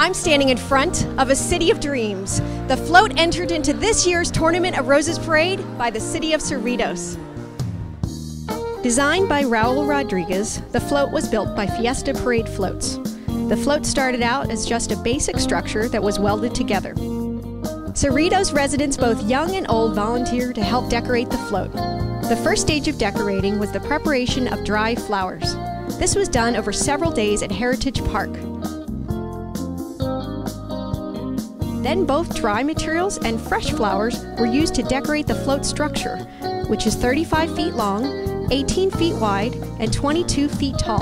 I'm standing in front of a City of Dreams. The float entered into this year's Tournament of Roses Parade by the city of Cerritos. Designed by Raul Rodriguez, the float was built by Fiesta Parade Floats. The float started out as just a basic structure that was welded together. Cerritos residents, both young and old, volunteered to help decorate the float. The first stage of decorating was the preparation of dry flowers. This was done over several days at Heritage Park. Then both dry materials and fresh flowers were used to decorate the float structure, which is 35 feet long, 18 feet wide, and 22 feet tall.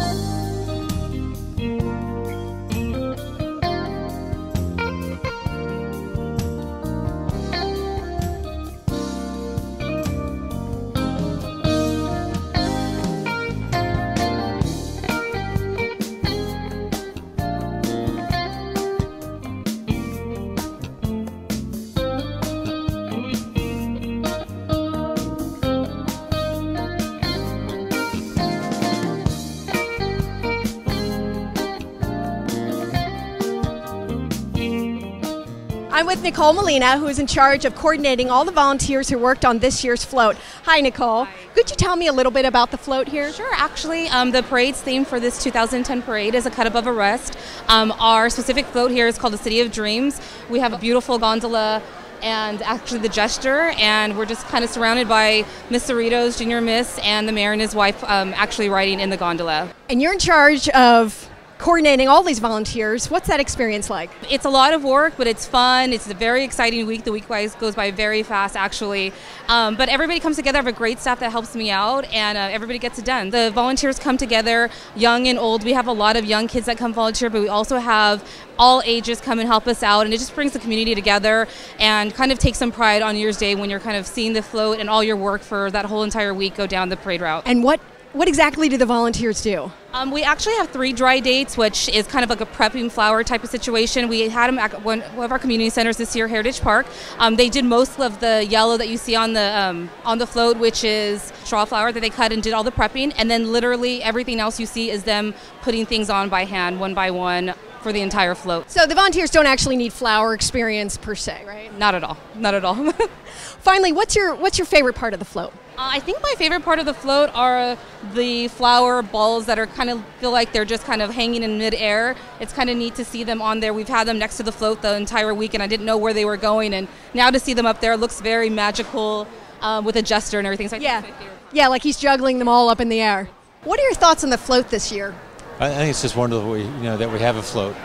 I'm with Nicole Molina, who is in charge of coordinating all the volunteers who worked on this year's float. Hi, Nicole. Hi. Could you tell me a little bit about the float here? Sure. Actually, the parade's theme for this 2010 parade is A Cut Above a Rest. Our specific float here is called the City of Dreams. We have a beautiful gondola and actually the gesture, and we're just kind of surrounded by Miss Cerritos, Junior Miss, and the mayor and his wife actually riding in the gondola. And you're in charge of coordinating all these volunteers. What's that experience like? It's a lot of work, but it's fun. It's a very exciting week. The week goes by very fast, actually. But everybody comes together. I have a great staff that helps me out, and everybody gets it done. The volunteers come together, young and old. We have a lot of young kids that come volunteer, but we also have all ages come and help us out, and it just brings the community together and kind of takes some pride on New Year's Day when you're kind of seeing the float and all your work for that whole entire week go down the parade route. And what exactly do the volunteers do? We actually have 3 dry dates, which is kind of like a prepping flower type of situation. We had them at one of our community centers this year, Heritage Park. They did most of the yellow that you see on the float, which is straw flower that they cut and did all the prepping. And then literally everything else you see is them putting things on by hand, one by one, for the entire float. So the volunteers don't actually need flower experience per se, right? Not at all. Not at all. Finally, what's your favorite part of the float? I think my favorite part of the float are the flower balls that are kind of feel like they're just kind of hanging in midair. It's kind of neat to see them on there. We've had them next to the float the entire week, and I didn't know where they were going. And now to see them up there looks very magical with a gesture and everything. So I think it's my favorite. Yeah, like he's juggling them all up in the air. What are your thoughts on the float this year? I think it's just wonderful that we have a float.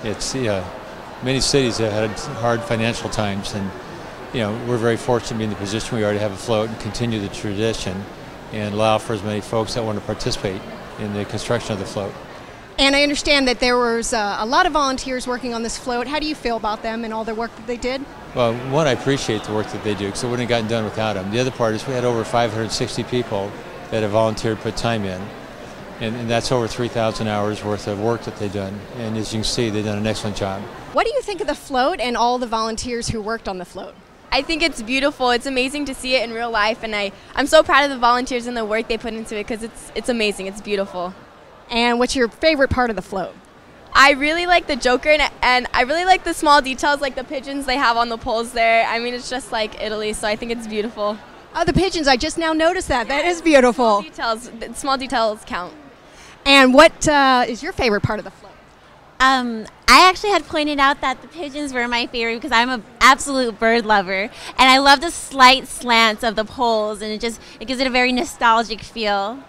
It's many cities have had hard financial times, and we're very fortunate to be in the position we are to have a float and continue the tradition and allow for as many folks that want to participate in the construction of the float. And I understand that there was a lot of volunteers working on this float. How do you feel about them and all their work that they did? Well, one, I appreciate the work that they do because it wouldn't have gotten done without them. The other part is we had over 560 people that have volunteered, put time in. And that's over 3,000 hours worth of work that they've done. And as you can see, they've done an excellent job. What do you think of the float and all the volunteers who worked on the float? I think it's beautiful. It's amazing to see it in real life, and I'm so proud of the volunteers and the work they put into it because it's amazing. It's beautiful. And what's your favorite part of the float? I really like the Joker, and I really like the small details like the pigeons they have on the poles there. I mean, it's just like Italy, so I think it's beautiful. Oh, the pigeons. I just now noticed that. That is beautiful. Small details count. And what is your favorite part of the float? I actually had pointed out that the pigeons were my favorite because I'm an absolute bird lover, and I love the slight slants of the poles, and it gives it a very nostalgic feel.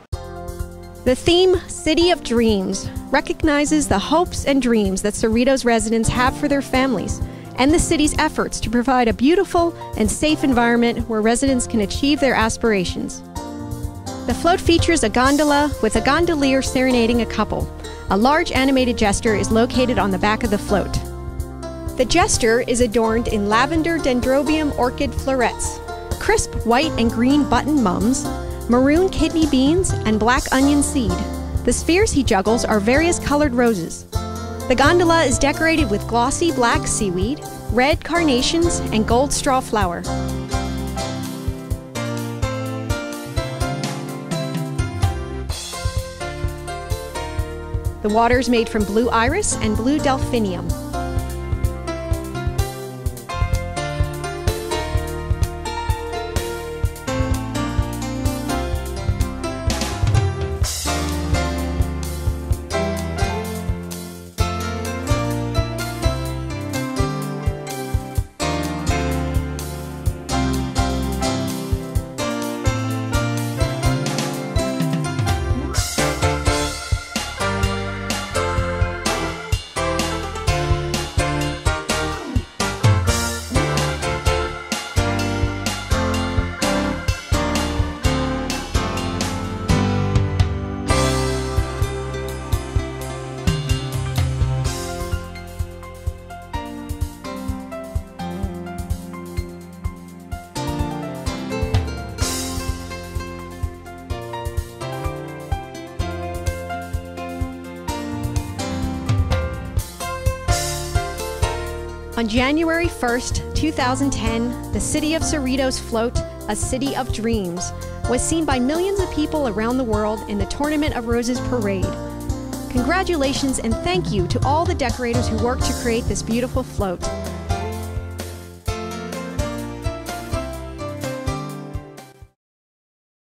The theme, City of Dreams, recognizes the hopes and dreams that Cerritos residents have for their families and the city's efforts to provide a beautiful and safe environment where residents can achieve their aspirations. The float features a gondola with a gondolier serenading a couple. A large animated jester is located on the back of the float. The jester is adorned in lavender dendrobium orchid florets, crisp white and green button mums, maroon kidney beans, and black onion seed. The spheres he juggles are various colored roses. The gondola is decorated with glossy black seaweed, red carnations, and gold straw flower. The water is made from blue iris and blue delphinium. On January 1st, 2010, the City of Cerritos float, A City of Dreams, was seen by millions of people around the world in the Tournament of Roses parade. Congratulations and thank you to all the decorators who worked to create this beautiful float.